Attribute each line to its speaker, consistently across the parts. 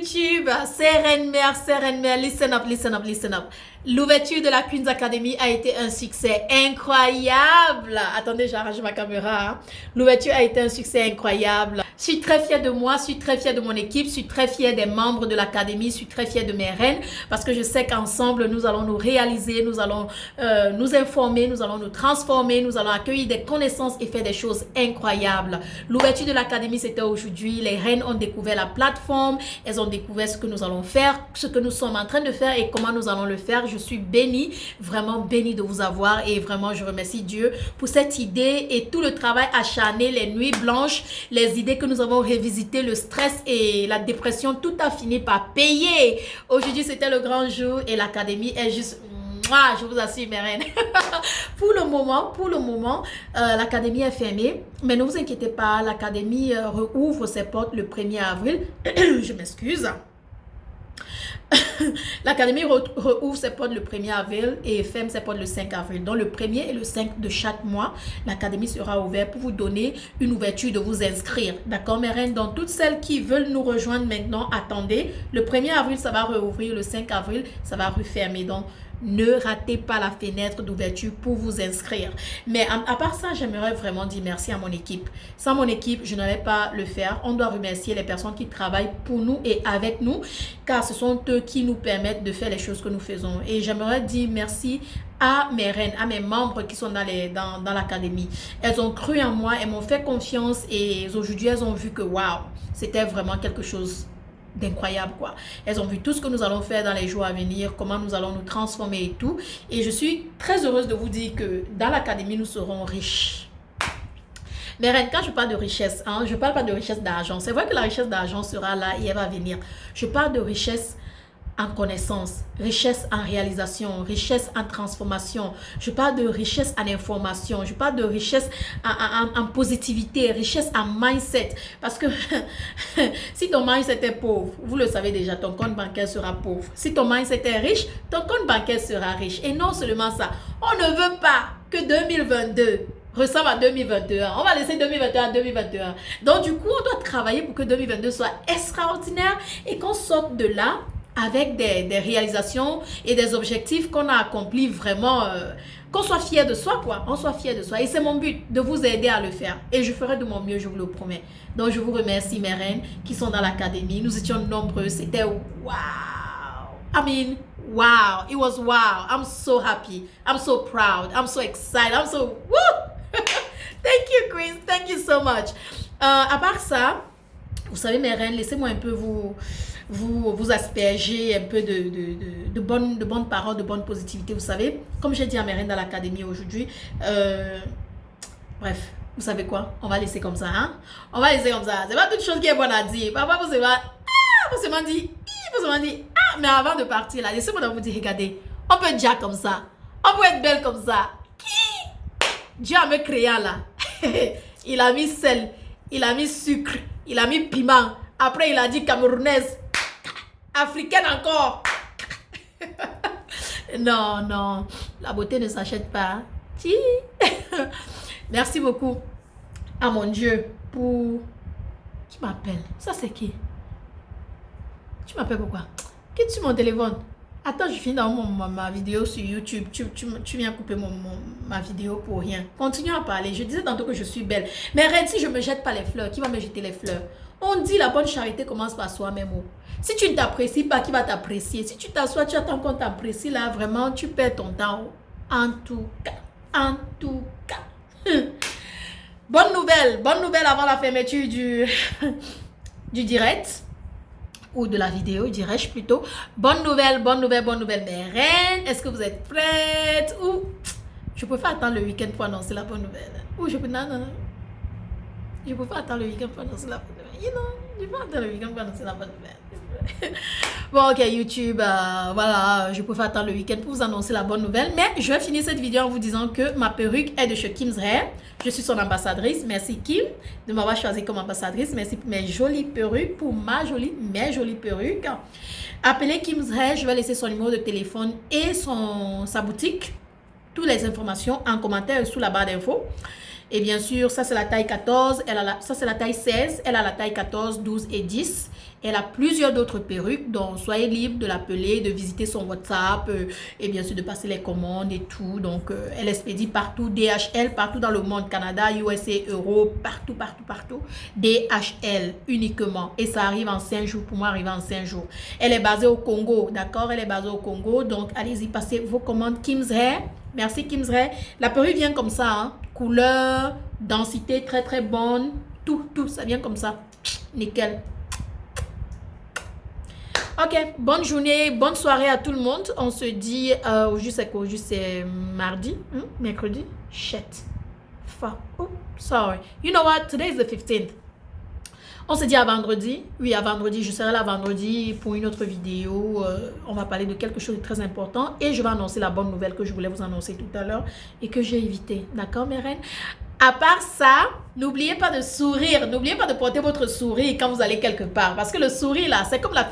Speaker 1: YouTube, c'est Reine Mère, listen up, listen up, listen up. L'ouverture de la Queen's Academy a été un succès incroyable. Attendez, j'arrange ma caméra. Hein. L'ouverture a été un succès incroyable. Je suis très fière de moi, je suis très fière de mon équipe, je suis très fière des membres de l'académie, je suis très fière de mes reines parce que je sais qu'ensemble, nous allons nous réaliser, nous allons nous informer, nous allons nous transformer, nous allons accueillir des connaissances et faire des choses incroyables. L'ouverture de l'académie, c'était aujourd'hui. Les reines ont découvert la plateforme, elles ont découvert ce que nous allons faire, ce que nous sommes en train de faire et comment nous allons le faire. Je suis bénie, vraiment bénie de vous avoir et vraiment je remercie Dieu pour cette idée et tout le travail acharné, les nuits blanches, les idées que nous avons revisitées, le stress et la dépression, tout a fini par payer. Aujourd'hui, c'était le grand jour et l'académie est juste... je vous assure, mes reines. Pour le moment, l'académie est fermée. Mais ne vous inquiétez pas, l'académie rouvre ses portes le 1er avril. Je m'excuse. L'académie rouvre ses portes le 1er avril et ferme ses portes le 5 avril. Donc le 1er et le 5 de chaque mois, l'académie sera ouverte pour vous donner une ouverture de vous inscrire. D'accord, mes reines? Donc toutes celles qui veulent nous rejoindre maintenant, attendez. Le 1er avril, ça va rouvrir. Le 5 avril, ça va refermer. Donc ne ratez pas la fenêtre d'ouverture pour vous inscrire. Mais à part ça, j'aimerais vraiment dire merci à mon équipe. Sans mon équipe, je n'allais pas le faire. On doit remercier les personnes qui travaillent pour nous et avec nous, car ce sont eux qui nous permettent de faire les choses que nous faisons. Et j'aimerais dire merci à mes reines, à mes membres qui sont dans l'académie. Elles ont cru en moi, elles m'ont fait confiance et aujourd'hui, elles ont vu que waouh, c'était vraiment quelque chose d'incroyable quoi. Elles ont vu tout ce que nous allons faire dans les jours à venir, comment nous allons nous transformer et tout. Et je suis très heureuse de vous dire que dans l'académie, nous serons riches. Mais reine, quand je parle de richesse, hein, je ne parle pas de richesse d'argent. C'est vrai que la richesse d'argent sera là et elle va venir. Je parle de richesse en connaissance, richesse en réalisation, richesse en transformation. Je parle de richesse en information. Je parle de richesse en positivité, richesse en mindset. Parce que si ton mindset est pauvre, vous le savez déjà, ton compte bancaire sera pauvre. Si ton mindset est riche, ton compte bancaire sera riche. Et non seulement ça, on ne veut pas que 2022 ressemble à 2021. On va laisser 2021 à 2021. Donc du coup, on doit travailler pour que 2022 soit extraordinaire et qu'on sorte de là avec des réalisations et des objectifs qu'on a accomplis vraiment, qu'on soit fier de soi, quoi. On soit fier de soi. Et c'est mon but, de vous aider à le faire. Et je ferai de mon mieux, je vous le promets. Donc, je vous remercie, mes reines, qui sont dans l'académie. Nous étions nombreux. C'était wow. I mean, wow. It was wow. I'm so happy. I'm so proud. I'm so excited. I'm so... Woo! Thank you, Queen. Thank you so much. À part ça, vous savez, mes reines, laissez-moi un peu vous asperger un peu de bonnes paroles, de bonne positivité. Vous savez, comme j'ai dit à mes reines dans l'académie aujourd'hui, bref, vous savez quoi? On va laisser comme ça, hein? On va laisser comme ça. C'est pas toute chose qui est bonne à dire. Parfois, vous seulement dit, mais avant de partir, là, laissez-moi vous dire, regardez, on peut être déjà comme ça. On peut être belle comme ça. Dieu a me créé là. Il a mis sel, il a mis sucre, il a mis piment. Après, il a dit camerounaise. Africaine encore. Non, la beauté ne s'achète pas. Merci beaucoup à mon Dieu pour... Qui m'appelle? Ça c'est qui? Tu m'appelles pourquoi? Quitte mon téléphone. Attends, je finis dans ma vidéo sur YouTube. Tu viens couper ma vidéo pour rien. Continue à parler. Je disais tantôt que je suis belle. Mais reine, si je ne me jette pas les fleurs, qui va me jeter les fleurs? On dit la bonne charité commence par soi-même. Si tu ne t'apprécies pas, qui va t'apprécier? Si tu t'assois, tu attends qu'on t'apprécie, là, vraiment, tu perds ton temps. En tout cas. Bonne nouvelle avant la fermeture du direct. Ou de la vidéo, dirais-je plutôt. Bonne nouvelle, mes reines. Est-ce que vous êtes prêtes? Ou je préfère attendre le week-end pour annoncer la bonne nouvelle. Ou je peux... Non. Je préfère attendre le week-end pour annoncer la bonne nouvelle. Je préfère attendre le week-end pour annoncer la bonne nouvelle. Bon, ok, YouTube, voilà, je préfère attendre le week-end pour vous annoncer la bonne nouvelle. Mais je vais finir cette vidéo en vous disant que ma perruque est de chez Kim's Hair. Je suis son ambassadrice. Merci Kim de m'avoir choisi comme ambassadrice. Merci pour mes jolies perruques, pour mes jolies perruques. Appelez Kim's Hair, je vais laisser son numéro de téléphone et sa boutique. Toutes les informations en commentaire sous la barre d'infos. Et bien sûr, ça c'est la taille 14, ça c'est la taille 16, elle a la taille 14, 12 et 10. Elle a plusieurs d'autres perruques, donc soyez libre de l'appeler, de visiter son WhatsApp et bien sûr de passer les commandes et tout. Donc elle expédie partout, DHL, partout dans le monde, Canada, USA, Europe, partout, partout, partout. DHL uniquement. Et ça arrive en 5 jours, pour moi, arrive en 5 jours. Elle est basée au Congo, d'accord? Elle est basée au Congo, donc allez-y, passez vos commandes. Kim's Hair, merci Kim's Hair. La perruque vient comme ça, hein? Couleur, densité très très bonne, tout, ça vient comme ça. Nickel. Ok, bonne journée, bonne soirée à tout le monde. On se dit, aujourd'hui c'est mardi, mercredi, shit, fuck, oh, sorry. You know what, today is the 15th. On se dit à vendredi. Oui, à vendredi, je serai là vendredi pour une autre vidéo. On va parler de quelque chose de très important et je vais annoncer la bonne nouvelle que je voulais vous annoncer tout à l'heure et que j'ai évité. D'accord, mes reines? À part ça, n'oubliez pas de sourire. N'oubliez pas de porter votre sourire quand vous allez quelque part. Parce que le sourire, là, c'est comme la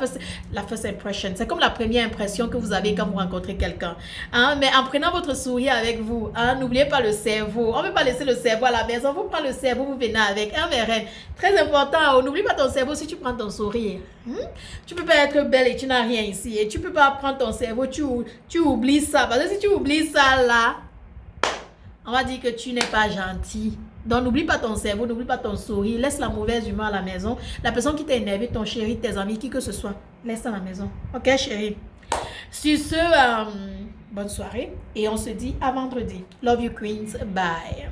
Speaker 1: first impression. C'est comme la première impression que vous avez quand vous rencontrez quelqu'un. Hein? Mais en prenant votre sourire avec vous, hein, n'oubliez pas le cerveau. On ne peut pas laisser le cerveau à la maison. Vous prenez le cerveau, vous venez avec. Hein, mes reines? Très important. Oh, n'oublie pas ton cerveau si tu prends ton sourire. Tu peux pas être belle et tu n'as rien ici. Et tu peux pas prendre ton cerveau. Tu oublies ça. Parce que si tu oublies ça, là, on va dire que tu n'es pas gentil. Donc, n'oublie pas ton cerveau, n'oublie pas ton sourire. Laisse la mauvaise humeur à la maison. La personne qui t'a énervé, ton chéri, tes amis, qui que ce soit, laisse à la maison. Ok, chérie? Sur ce, bonne soirée. Et on se dit à vendredi. Love you, queens. Bye.